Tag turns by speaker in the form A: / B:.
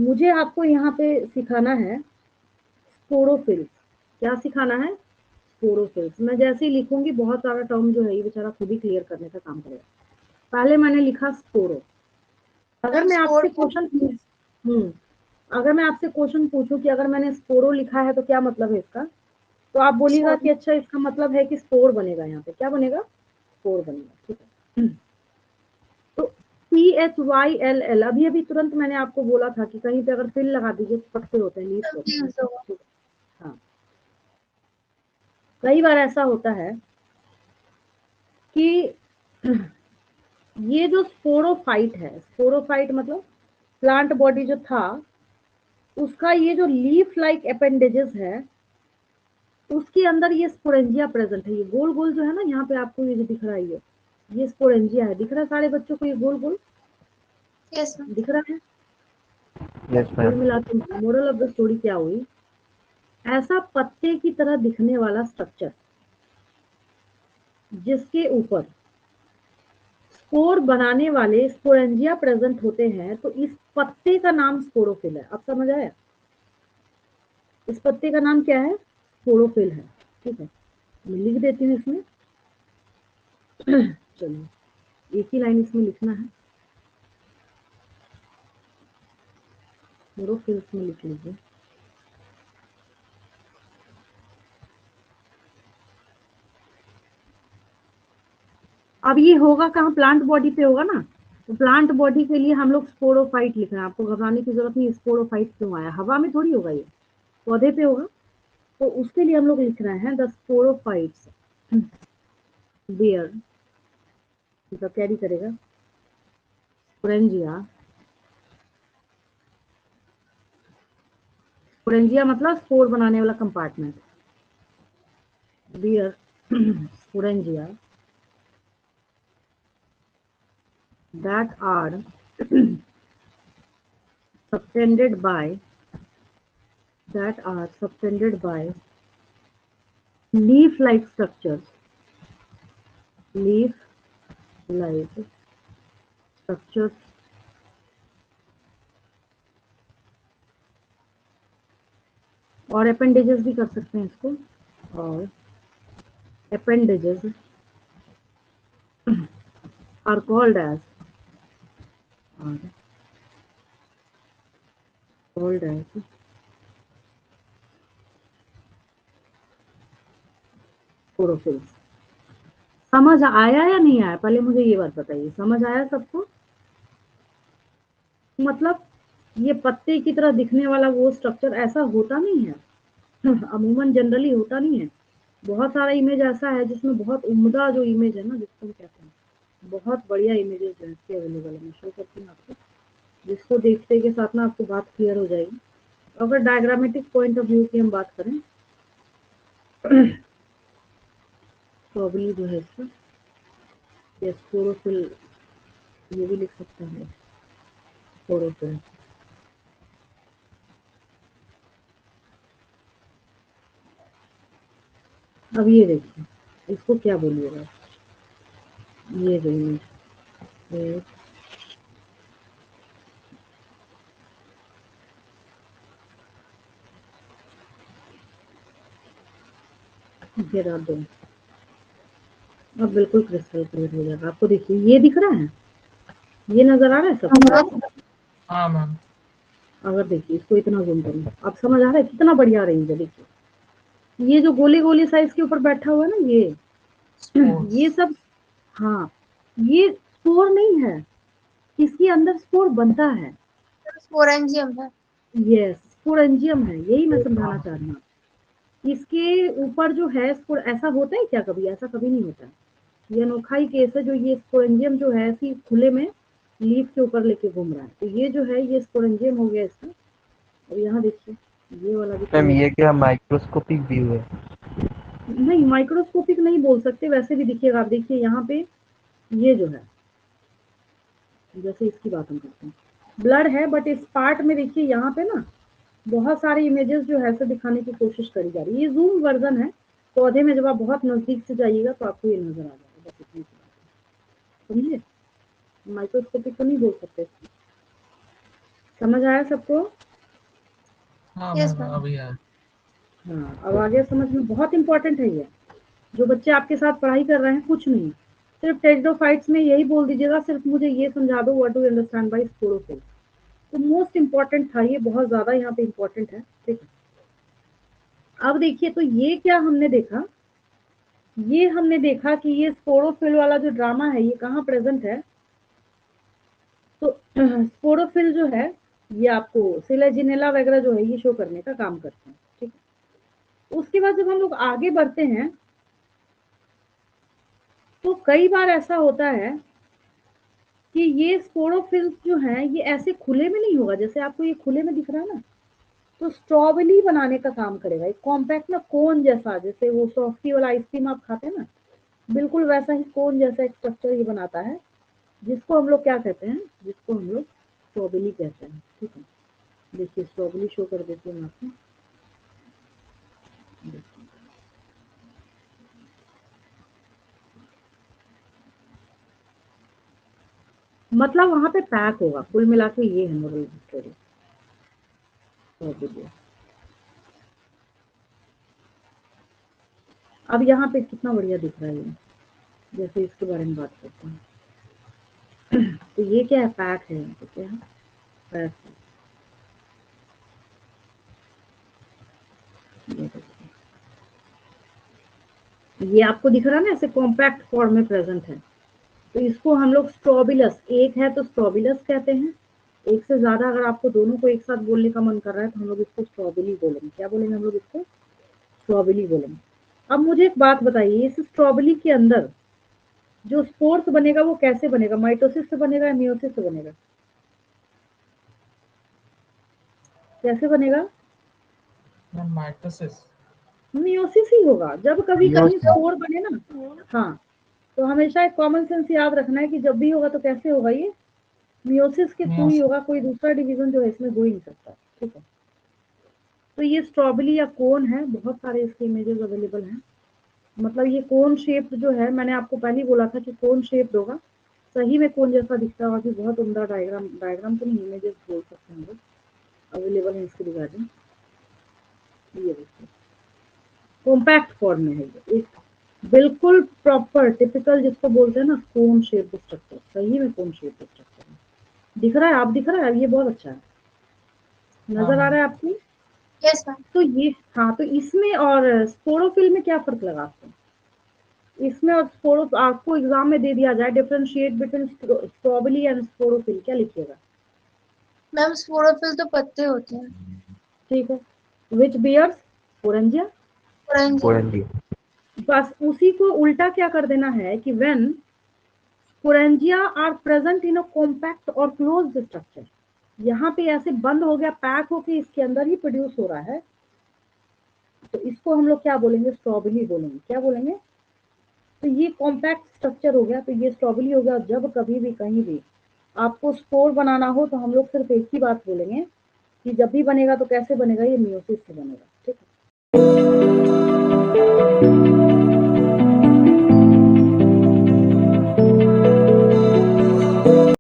A: मुझे आपको यहाँ पे सिखाना है स्पोरोफिल्स। क्या सिखाना है? स्पोरोफिल्स। मैं जैसे ही लिखूंगी बहुत सारा टर्म जो है ये बेचारा खुद ही क्लियर करने का काम करेगा। पहले मैंने लिखा स्पोरो। अगर मैं आपसे क्वेश्चन अगर मैं आपसे क्वेश्चन पूछूं कि अगर मैंने स्पोरो लिखा है तो क्या मतलब है इसका, तो आप बोलिएगा कि अच्छा इसका मतलब है कि स्पोर बनेगा। यहाँ पे क्या बनेगा? स्पोर बनेगा। ठीक है। तो CHYLL अभी अभी तुरंत मैंने आपको बोला था कि कहीं पे अगर फिल लगा दीजिए तो पत्ते होते हैं, लीव्स होते हैं। हाँ, कई बार ऐसा होता है कि ये जो स्पोरोफाइट है, स्पोरोफाइट मतलब प्लांट बॉडी जो था उसका ये जो लीफ लाइक अपेंडेजेस है उसके अंदर ये स्पोरेंजिया प्रेजेंट है। ये गोल गोल जो है ना, यहाँ पे आपको ये जो दिख रहा है ये स्पोरेंजिया है। दिख रहा है सारे बच्चों को ये गोल गोल?
B: यस
A: दिख रहा है?
C: यस
A: कुल
C: मैम।
A: मिला के मोरल ऑफ द स्टोरी क्या हुई, ऐसा पत्ते की तरह दिखने वाला स्ट्रक्चर जिसके ऊपर स्पोर बनाने वाले स्पोरेंजिया प्रेजेंट होते हैं, तो इस पत्ते का नाम स्पोरोफिल है। आप समझ आया? इस पत्ते का नाम क्या है? स्पोरोफिल है। ठीक है, मैं लिख देती हूँ इसमें। चलिए, एक ही लाइन इसमें लिखना है, स्पोरोफिल्स में लिख लीजिए। अब ये होगा कहाँ? प्लांट बॉडी पे होगा ना। तो प्लांट बॉडी के लिए हम लोग स्पोरोफाइट लिख रहे हैं। आपको घबराने की जरूरत नहीं। स्पोरोफाइट क्यों आया? हवा में थोड़ी होगा, ये पौधे पे होगा। तो उसके लिए हम लोग लिख रहे हैं द स्पोरोफाइट्स बेयर, मतलब कैरी करेगा स्पोरेंजिया। स्पोरेंजिया मतलब स्पोर बनाने वाला compartment. Bear sporangia that are subtended by leaf-like structures, leaf-like structures और appendages भी कर सकते हैं इसको, और appendages are called as sporophylls. समझ आया या नहीं आया? पहले मुझे ये बात बताइए, समझ आया सबको? मतलब ये पत्ते की तरह दिखने वाला वो स्ट्रक्चर ऐसा होता नहीं है अमूमन जनरली होता नहीं है। बहुत सारा इमेज ऐसा है जिसमें बहुत उम्दा जो इमेज है ना, जिसको हम कहते हैं बहुत बढ़िया इमेजेस है इसके अवेलेबल है। मैं शो करती हूँ आपको, जिसको देखते के साथ ना आपको बात क्लियर हो जाएगी। अगर डायग्रामेटिक पॉइंट ऑफ व्यू की हम बात करें तो अभी जो है इसका ये स्पोरोफिल, ये भी लिख सकते हैं स्पोरोफिल। अब ये देखिए, इसको क्या बोलिएगा? ये जो इमेज गिरा दो, अब बिल्कुल क्रिस्टल क्लियर हो जाएगा आपको। देखिए ये दिख रहा है, ये नजर आ रहा है सबको?
C: हाँ मैम।
A: अगर देखिए इसको इतना जूम करूँ, अब समझ आ रहा है कितना बढ़िया रेंज है। देखिए ये जो गोली गोली साइज के ऊपर बैठा हुआ है ना, ये सब, हाँ, ये स्पोर नहीं है, इसके अंदर स्पोर बनता है।
B: स्पोरेंजियम है।
A: यस, स्पोरेंजियम है, यही मैं समझाना चाह रही हूँ। इसके ऊपर जो है स्पोर, ऐसा होता है क्या कभी? ऐसा कभी नहीं होता है। ये अनोखा ही केस है जो ये स्पोरेंजियम जो है ऐसी खुले में लीफ के ऊपर लेके घूम रहा है। तो ये जो है ये स्पोरेंजियम हो गया इसका। और यहाँ देखिए ये वाला भी
C: मैम ये क्या माइक्रोस्कोपिक व्यू है?
A: नहीं, माइक्रोस्कोपिक नहीं बोल सकते, वैसे भी दिखिएगा। आप देखिए यहाँ पे ये जो है, जैसे इसकी बात हम करते हैं, ब्लड है, बट इस पार्ट में देखिए यहाँ पे ना बहुत सारे इमेजेस जो है ऐसे दिखाने की कोशिश करी जा रही है। ये जूम वर्जन है। पौधे में जब आप बहुत नजदीक से जाइएगा तो आपको ये नजर आ जाएगा। बस इतनी सी बात है, समझिए। माइक्रोस्कोपिक तो नहीं बोल सकते। समझ आया सबको?
C: हाँ
B: Yes,
C: मैम
B: ma'am.
C: अभी आया।
A: हाँ, अब आगे समझ में बहुत इंपॉर्टेंट है ये। जो बच्चे आपके साथ पढ़ाई कर रहे हैं, कुछ नहीं, सिर्फ टेरिडोफाइट्स में यही बोल दीजिएगा, सिर्फ मुझे ये समझा दो what do you understand by sporophyll. तो मोस्ट इम्पॉर्टेंट था ये, बहुत ज्यादा यहाँ पे इम्पोर्टेंट है। ठीक है, अब देखिए, तो ये क्या हमने देखा, ये हमने देखा कि ये स्पोरोफिल वाला जो ड्रामा है ये कहाँ प्रेजेंट है। तो स्पोरोफिल जो है ये आपको सिलेजिनेला वगैरह जो है ये शो करने का काम करते हैं। ठीक है, उसके बाद जब हम लोग आगे बढ़ते हैं तो कई बार ऐसा होता है कि ये स्पोरोफिल्स जो हैं ये ऐसे खुले में नहीं होगा, जैसे आपको ये खुले में दिख रहा है ना, तो स्ट्रॉबेरी बनाने का काम करेगा। एक कॉम्पैक्ट ना कोन जैसा, जैसे वो सॉफ्टी वाला आइसक्रीम आप खाते हैं ना, बिल्कुल वैसा ही कोन जैसा एक स्ट्रक्चर ये बनाता है, जिसको हम लोग क्या कहते हैं, जिसको हम लोग स्ट्रॉबेरी कहते हैं। ठीक है, देखिए स्ट्रॉबेरी शो कर देती हूँ आपको। मतलब वहां पे पैक होगा, कुल मिला के ये है मोरल स्टोरी। अब यहाँ पे कितना बढ़िया दिख रहा है ये, जैसे इसके बारे में बात करते हैं। तो ये क्या है, पैक है, तो क्या है पैक है। ये आपको दिख रहा है ना, ऐसे कॉम्पैक्ट फॉर्म में प्रेजेंट है। तो इसको हम लोग स्ट्रॉबिलस, एक है तो स्ट्रॉबिलस कहते हैं, एक से ज्यादा अगर आपको दोनों को एक साथ बोलने का मन कर रहा है तो हम लोग इसको स्ट्रॉबेरी बोलेंगे। क्या बोलेंगे हम लोग इसको? स्ट्रॉबेरी बोलेंगे। अब मुझे एक बात बताइए, इस स्ट्रॉबेरी के अंदर जो स्पोर्स बनेगा वो कैसे बनेगा, माइटोसिस से बनेगा या मियोसिस से बनेगा? कैसे बनेगा?
C: माइटोसिस।
A: मियोसिस ही होगा। जब कभी कहीं स्पोर बने ना, हाँ, तो हमेशा एक कॉमन सेंस याद रखना है कि जब भी होगा तो कैसे होगा, ये मियोसिस के थ्रू ही होगा, कोई दूसरा डिवीजन जो है इसमें हो ही नहीं सकता। ठीक है, तो ये स्ट्रॉबेरी या कोन है, बहुत सारे इसके इमेजेस अवेलेबल हैं। मतलब ये कोन शेप जो है, मैंने आपको पहले ही बोला था कि कोन शेप होगा, सही में कोन जैसा दिखता होगा कि बहुत उम्दा डायग्राम, डायग्राम तो नहीं, इमेजेस बोल सकते हैं हम लोग, अवेलेबल है इसके रिगार्डिंग। ये देखिए कॉम्पैक्ट फॉर्म में है ये, एक बिल्कुल प्रॉपर टिपिकल जिसको बोलते हैं ना कोन शेप स्ट्रक्चर, सही में कोन शेप स्ट्रक्चर है। दिख रहा है, आप दिख रहा है, ये बहुत अच्छा है, नजर आ रहा है आपको?
B: Yes, ma'am.
A: तो ये, हाँ, तो इसमें और स्पोरोफिल में क्या फर्क लगा आपको? इसमें और स्पोरो, आपको एग्जाम में दे दिया जाए differentiate between strawberry and sporophyll, क्या लिखिएगा?
B: मैम स्पोरोफिल तो पत्ते होते हैं।
A: ठीक है, विच बियर्स स्पोरेंजिया।
B: ऑरेंज।
A: बस उसी को उल्टा क्या कर देना है कि when sporangia are present in a compact और क्लोज्ड स्ट्रक्चर, यहाँ पे ऐसे बंद हो गया, पैक होके इसके अंदर ही प्रोड्यूस हो रहा है, तो इसको हम लोग क्या बोलेंगे? स्ट्रॉबेरी बोलेंगे। क्या बोलेंगे? तो ये कॉम्पैक्ट स्ट्रक्चर हो गया, तो ये स्ट्रॉबेरी हो गया। जब कभी भी कहीं भी आपको स्पोर बनाना हो तो हम लोग सिर्फ एक ही बात बोलेंगे कि जब भी बनेगा तो कैसे बनेगा, ये मियोसिस से बनेगा। ठीक है,